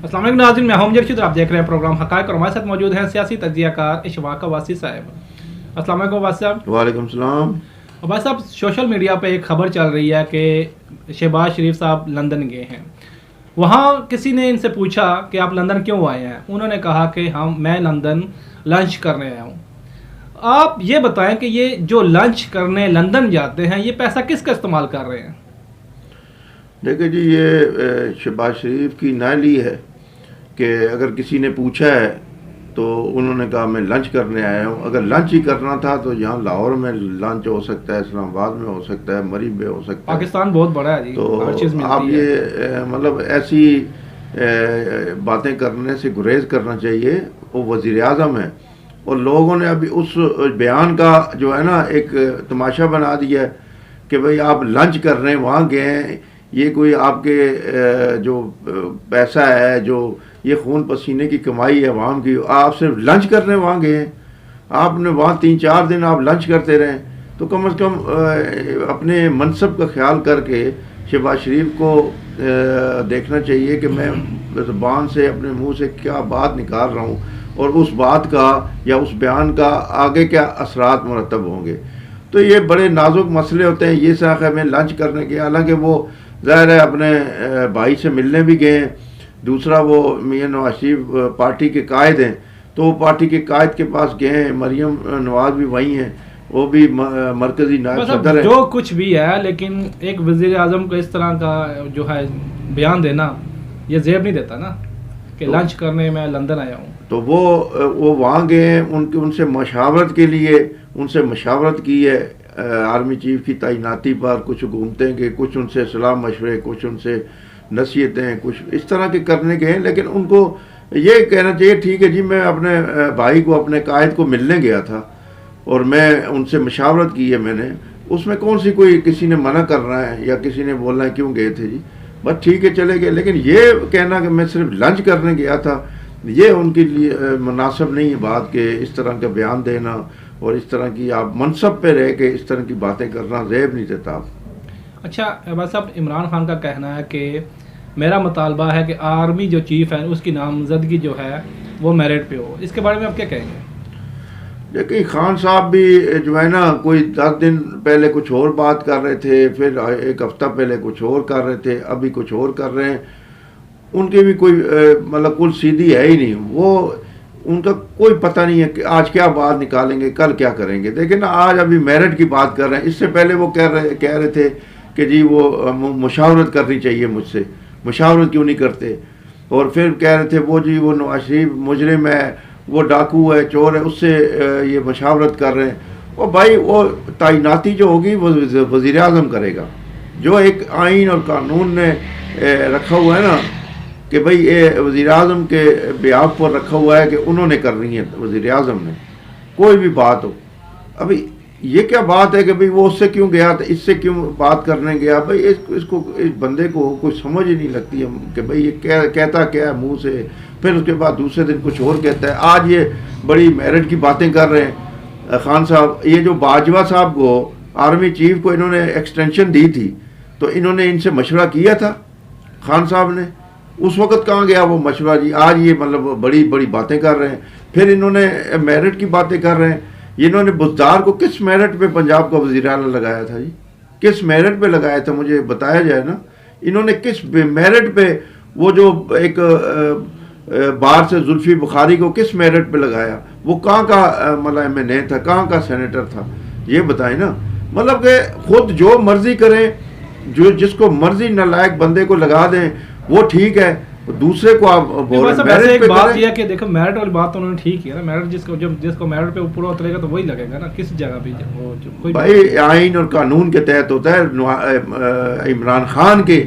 अस्सलाम वालेकुम नाज़रीन, मैं हूं जरशीद, आप देख रहे हैं प्रोग्राम हक़ाइक़ और हमारे साथ मौजूद हैं सियासी तज्ज़ियाकार इशफाक वासी साहब। अस्सलाम वालेकुम वासी साहब। वालेकुम सलाम। वासी साहब, सोशल मीडिया पे एक खबर चल रही है कि शहबाज शरीफ साहब लंदन गए हैं। वहाँ किसी ने इनसे पूछा कि आप लंदन क्यों आए हैं। उन्होंने कहा कि मैं लंदन लंच करने आया हूँ। आप ये बताएं कि ये जो लंच करने लंदन जाते हैं, ये पैसा किसका इस्तेमाल कर रहे हैं? देखिए जी, ये शहबाज शरीफ की नाली है कि अगर किसी ने पूछा है तो उन्होंने कहा मैं लंच करने आया हूँ। अगर लंच ही करना था तो यहाँ लाहौर में लंच हो सकता है, इस्लामाबाद में हो सकता है, मरी में हो सकता है। पाकिस्तान बहुत बड़ा है जी, तो हर चीज़ मिलती आप है। ये मतलब ऐसी बातें करने से गुरेज करना चाहिए। वो वज़ीर आज़म है और लोगों ने अभी उस बयान का जो है ना एक तमाशा बना दिया है कि भाई आप लंच कर रहे हैं, वहाँ गए हैं, ये कोई आपके जो पैसा है, जो ये खून पसीने की कमाई है अवाम की, आप सिर्फ लंच करने वहाँ गए हैं। आपने वहाँ 3-4 दिन आप लंच करते रहें तो कम से कम अपने मनसब का ख्याल करके शहबाज शरीफ को देखना चाहिए कि मैं ज़बान से अपने मुंह से क्या बात निकाल रहा हूँ और उस बात का या उस बयान का आगे क्या असरात मुरतब होंगे। तो ये बड़े नाजुक मसले होते हैं। ये साख है मैं लंच करने के, हालांकि वो ज़ाहिर है अपने भाई से मिलने भी गए हैं। दूसरा वो मियां नवाज शरीफ पार्टी के कायद हैं, तो वो पार्टी के कायद के पास गए हैं। मरियम नवाज भी वहीं हैं, वो भी मरकजी नायब सदर है। जो कुछ भी है, लेकिन एक वज़ीर आज़म को इस तरह का जो है बयान देना ये जेब नहीं देता ना कि तो लंच करने मैं लंदन आया हूँ। तो वो वहाँ गए हैं, उनसे मशावरत के लिए उनसे मशावरत की है आर्मी चीफ की तैनाती पर। कुछ घूमते हैं, कुछ उनसे सलाह मशवरे, कुछ उनसे नसीहतें, कुछ इस तरह के करने गए हैं। लेकिन उनको ये कहना चाहिए ठीक है जी, मैं अपने भाई को, अपने कायद को मिलने गया था और मैं उनसे मशावरत की है मैंने, उसमें कौन सी कोई किसी ने मना कर रहा है या किसी ने बोलना है क्यों गए थे जी, बस ठीक है चले गए। लेकिन ये कहना कि मैं सिर्फ लंच करने गया था, ये उनके लिए मुनासिब नहीं है बात कि इस तरह का बयान देना और इस तरह की आप मनसब पे रह के इस तरह की बातें करना ज़ेब नहीं देता आप। अच्छा बस, अब इमरान खान का कहना है कि मेरा मुतालबा है कि आर्मी जो चीफ है उसकी नामजदगी जो है वो मेरिट पे हो। इसके बारे में आप क्या कहेंगे? देखिए, खान साहब भी जो है ना कोई 10 दिन पहले कुछ और बात कर रहे थे, फिर एक हफ्ता पहले कुछ और कर रहे थे, अभी कुछ और कर रहे हैं। उनकी भी कोई मतलब कुल सीधी है ही नहीं। वो उनका कोई पता नहीं है कि आज क्या बात निकालेंगे, कल क्या करेंगे। देखिए ना, आज अभी मेरिट की बात कर रहे हैं, इससे पहले वो कह रहे थे कि जी वो मुशावरत करनी चाहिए मुझसे, मुशावरत क्यों नहीं करते। और फिर कह रहे थे वो जी वो नवाज शरीफ मुजरिम है, वो डाकू है, चोर है, उससे ये मशावरत कर रहे हैं। और भाई वो तैनाती जो होगी वो वज़ीर आज़म करेगा। जो एक आइन और कानून ने रखा हुआ है ना कि भाई ये वज़ीर आज़म के बिहाफ पर रखा हुआ है कि उन्होंने करनी है, वज़ीर आज़म ने, कोई भी बात हो। अभी ये क्या बात है कि भाई वो उससे क्यों गया था, इससे क्यों बात करने गया। भाई इसको इस बंदे को कोई समझ ही नहीं लगती है कि भाई ये कहता क्या है मुंह से, फिर उसके बाद दूसरे दिन कुछ और कहता है। आज ये बड़ी मेरिट की बातें कर रहे हैं खान साहब। ये जो बाजवा साहब को, आर्मी चीफ को इन्होंने एक्सटेंशन दी थी, तो इन्होंने इनसे मशवरा किया था खान साहब ने। उस वक़्त कहाँ गया वो मशवरा जी। आज ये मतलब बड़ी बड़ी बातें कर रहे हैं, फिर इन्होंने मेरिट की बातें कर रहे हैं। इन्होंने बुज़दार को किस मेरिट पे पंजाब का वज़ीर आला लगाया था जी, किस मेरिट पे लगाया था, मुझे बताया जाए ना। इन्होंने किस मेरिट पे, वो जो एक बाहर से जुल्फी बुखारी को किस मेरिट पे लगाया, वो कहाँ का मतलब MNA था, कहाँ का सेनेटर था, ये बताएं ना। मतलब कि खुद जो मर्जी करें, जो जिसको मर्जी नालायक बंदे को लगा दें वो ठीक है, दूसरे को आप मेरिट पे बात यह कि देखो, मेरिट वाली बात तो उन्होंने ठीक है ना। मेरिट जिसको मेरिट पे ऊपर उतरेगा तो वही लगेगा ना, किस जगह भी कोई भाई आइन और कानून के तहत होता है। इमरान खान के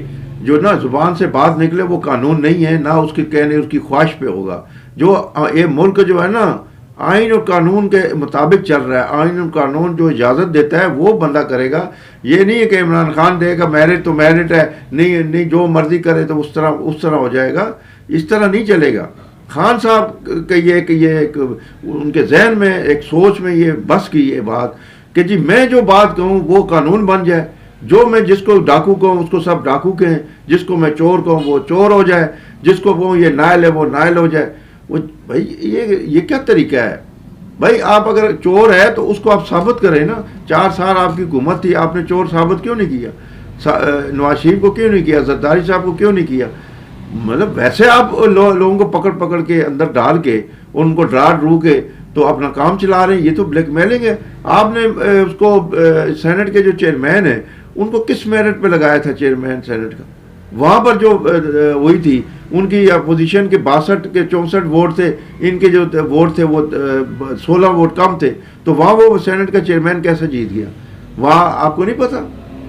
जो ना जुबान से बात निकले वो कानून नहीं है, ना उसके कहने उसकी ख्वाहिश पे होगा। जो ये मुल्क जो है ना आइन और कानून के मुताबिक चल रहा है, आइन और कानून जो इजाज़त देता है वो बंदा करेगा। ये नहीं है कि इमरान खान देगा मेरिट तो मेरिट है, नहीं जो मर्जी करे तो उस तरह हो जाएगा। इस तरह नहीं चलेगा। खान साहब का ये कि ये एक उनके जहन में एक सोच में ये बस की ये बात कि जी मैं जो बात कहूँ वो कानून बन जाए। जो मैं जिसको डाकू कहूँ उसको सब डाकू कहें, जिसको मैं चोर कहूँ वो चोर हो जाए, जिसको कहूँ ये नायल है वो नायल हो जाए। वो भाई ये क्या तरीका है भाई? आप अगर चोर है तो उसको आप साबित करें ना। 4 साल आपकी हुकूमत थी, आपने चोर साबित क्यों नहीं किया? नवाज शरीफ को क्यों नहीं किया? जरदारी साहब को क्यों नहीं किया? मतलब वैसे आप लोगों को पकड़ पकड़ के अंदर डाल के उनको डरा डरू के तो अपना काम चला रहे हैं। ये तो ब्लैकमेलिंग है। आपने उसको सेनेट के जो चेयरमैन है उनको किस मेरिट पे लगाया था चेयरमैन सेनेट का? वहाँ पर जो हुई थी उनकी अपोजिशन के 62 के 64 वोट थे, इनके जो वोट थे वो 16 वोट कम थे, तो वहाँ वो सेनेट का चेयरमैन कैसे जीत गया? वहाँ आपको नहीं पता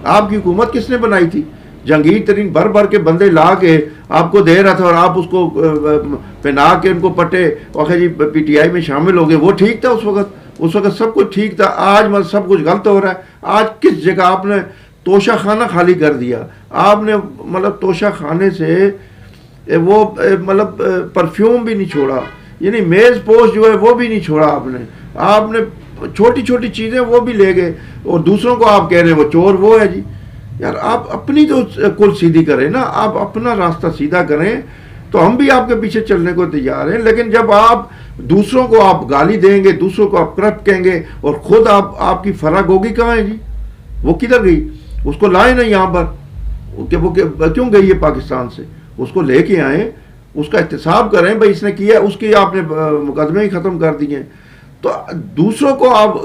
आपकी हुकूमत किसने बनाई थी? जहांगीर तरीन भर भर के बंदे ला के आपको दे रहा था और आप उसको पहना के उनको पट्टे और जी पीटीआई में शामिल हो गए। वो ठीक था उस वक्त सब कुछ ठीक था। आज मतलब सब कुछ गलत हो रहा है। आज किस जगह आपने तोशा खाना खाली कर दिया? आपने मतलब तोशा खाने से वो मतलब परफ्यूम भी नहीं छोड़ा, यानी मेज़ पोश जो है वो भी नहीं छोड़ा आपने छोटी छोटी चीज़ें वो भी ले गए और दूसरों को आप कह रहे हैं वो चोर वो है जी। यार आप अपनी तो कुल सीधी करें ना, आप अपना रास्ता सीधा करें तो हम भी आपके पीछे चलने को तैयार हैं। लेकिन जब आप दूसरों को आप गाली देंगे, दूसरों को आप करप्ट कहेंगे और खुद आपकी फराग होगी कहाँ है जी? वो किधर गई? उसको लाए ना यहाँ पर, वो क्यों गई है पाकिस्तान से? उसको लेके आए, उसका एहतसाब करें भाई इसने किया, उसके आपने मुकदमे ही ख़त्म कर दिए। तो दूसरों को आप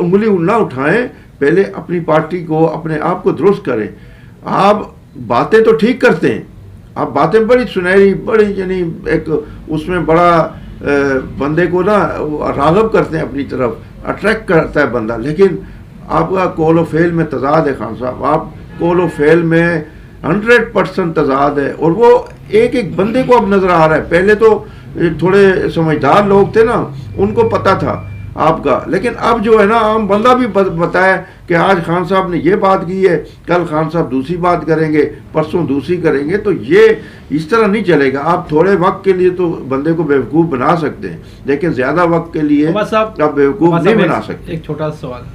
उंगली ना उठाएं, पहले अपनी पार्टी को अपने आप को दुरुस्त करें। आप बातें तो ठीक करते हैं, आप बातें बड़ी सुनहरी बड़ी यानी एक उसमें बड़ा बंदे को ना राग़ब करते हैं अपनी तरफ, अट्रैक्ट करता है बंदा। लेकिन आपका कौल व फ़ेल में तज़ाद है खान साहब, आप कौल व फ़ेल में 100% तज़ाद है। और वो एक एक बंदे को अब नज़र आ रहा है। पहले तो थोड़े समझदार लोग थे ना, उनको पता था आपका, लेकिन अब जो है ना आम बंदा भी बताया कि आज खान साहब ने ये बात की है, कल खान साहब दूसरी बात करेंगे, परसों दूसरी करेंगे। तो ये इस तरह नहीं चलेगा। आप थोड़े वक्त के लिए तो बंदे को बेवकूफ़ बना सकते हैं, लेकिन ज़्यादा वक्त के लिए आप बेवकूफ़ नहीं बना सकते। एक छोटा सवाल,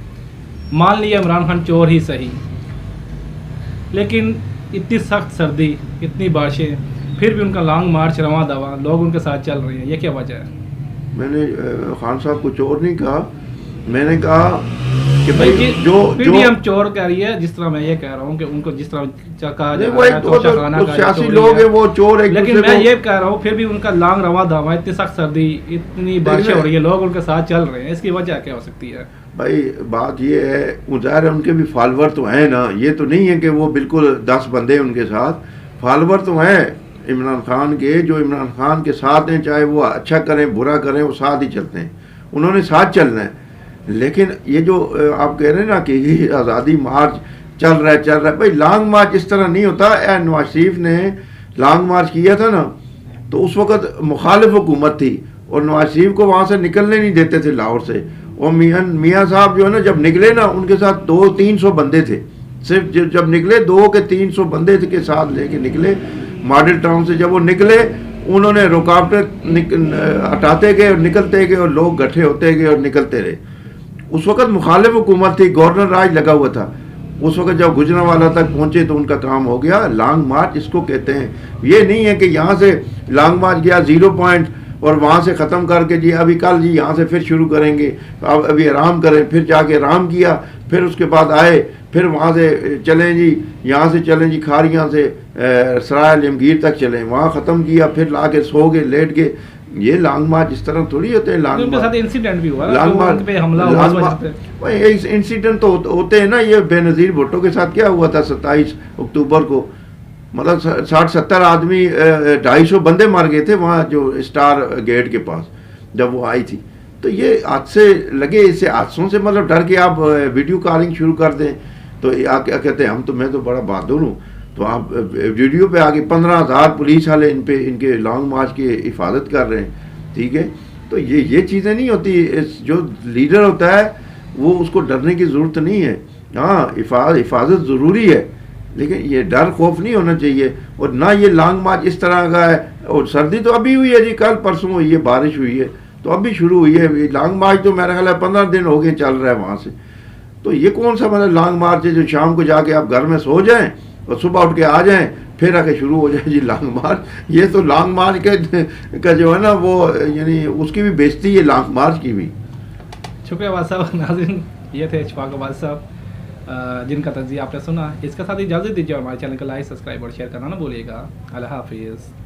मान लिया इमरान खान चोर ही सही, लेकिन इतनी सख्त सर्दी, इतनी बारिशें, फिर भी उनका लॉन्ग मार्च रवा दवा लोग उनके साथ चल रहे हैं, ये क्या वजह है? मैंने खान साहब को चोर नहीं कहा, मैंने कहा कि भाई फिर भी हम चोर कह रही है, जिस तरह मैं ये कह रहा हूँ कि उनको जिस तरह कहा जा रहा है तो सियासी लोग हैं वो चोर है। लेकिन मैं ये कह रहा हूँ फिर भी उनका लॉन्ग रवा दवा, इतनी सख्त सर्दी, इतनी बारिशें हो रही है, लोग उनके साथ चल रहे हैं, इसकी वजह क्या हो सकती है? भाई बात ये है, ज़ाहिर है उनके भी फॉलोवर तो हैं ना, ये तो नहीं है कि वो बिल्कुल 10 बंदे उनके साथ, फॉलोवर तो हैं इमरान खान के, जो इमरान खान के साथ हैं, चाहे वो अच्छा करें बुरा करें वो साथ ही चलते हैं, उन्होंने साथ चलना है। लेकिन ये जो आप कह रहे हैं ना कि आज़ादी मार्च चल रहा है, भाई लॉन्ग मार्च इस तरह नहीं होता। नवाज शरीफ ने लॉन्ग मार्च किया था ना, तो उस वक़्त मुखालिफ हुकूमत थी और नवाज शरीफ को वहाँ से निकलने नहीं देते थे लाहौर से। और मियाँ साहब जो है ना, जब निकले ना उनके साथ 200-300 बंदे थे, सिर्फ जब निकले 200 के 300 बंदे के साथ लेके निकले मॉडल टाउन से। जब वो निकले उन्होंने रुकावटें हटाते गए और निकलते गए और लोग इकट्ठे होते गए और निकलते रहे। उस वक़्त मुखालिफ हुकूमत थी, गवर्नर राज लगा हुआ था। उस वक़्त जब गुजरांवाला तक पहुँचे तो उनका काम हो गया। लॉन्ग मार्च इसको कहते हैं। ये नहीं है कि यहाँ से लॉन्ग मार्च गया 0 पॉइंट और वहाँ से ख़त्म करके जी अभी कल जी यहाँ से फिर शुरू करेंगे, अब अभी आराम करें, फिर जाके आराम किया, फिर उसके बाद आए, फिर वहाँ से चलें जी, यहाँ से चलें जी खारियाँ से सराय जमगीर तक चलें, वहाँ ख़त्म किया, फिर ला के सो गए लेट गए। ये लॉन्ग मार्च इस तरह थोड़ी होते हैं। लॉन्ग मार्च इंसिडेंट भी हुआ, लॉन्ग मार्च पे हमला हुआ, इंसिडेंट तो होते हैं ना। ये बेनज़ीर भुट्टो के साथ क्या हुआ था 27 अक्टूबर को, मतलब 60-70 आदमी 250 बंदे मार गए थे वहाँ जो स्टार गेट के पास जब वो आई थी। तो ये हादसे लगे, इससे हादसों से मतलब डर के आप वीडियो कॉलिंग शुरू कर दें तो क्या कहते हैं मैं तो बड़ा बहादुर हूँ, तो आप वीडियो पे आके 15,000 पुलिस वाले इनके लॉन्ग मार्च की हिफाजत कर रहे हैं। ठीक है, तो ये चीज़ें नहीं होती। जो लीडर होता है वो उसको डरने की ज़रूरत नहीं है। हाँ, हिफाजत ज़रूरी है, लेकिन ये डर खौफ नहीं होना चाहिए। और ना ये लॉन्ग मार्च इस तरह का है। और सर्दी तो अभी हुई है जी, कल परसों हुई है, बारिश हुई है तो अभी शुरू हुई है। लॉन्ग मार्च तो मेरा ख्याल है 15 दिन हो गए चल रहा है वहाँ से। तो ये कौन सा मतलब लॉन्ग मार्च है जो शाम को जाके आप घर में सो जाएं और सुबह उठ के आ जाएं फिर आके शुरू हो जाए जी लॉन्ग मार्च। ये तो लॉन्ग मार्च का जो है ना वो यानी उसकी भी बेइज्जती है लॉन्ग मार्च की भी। शुक्रिया वाद साहब। नाज़रीन, ये थे इशफाक वाद साहब जिनका तज्जिया आपने सुना। इसके साथ ही इजाज़त दीजिए और हमारे चैनल को लाइक, सब्सक्राइब और शेयर करना ना भूलिएगा। अल्लाह हाफिज़।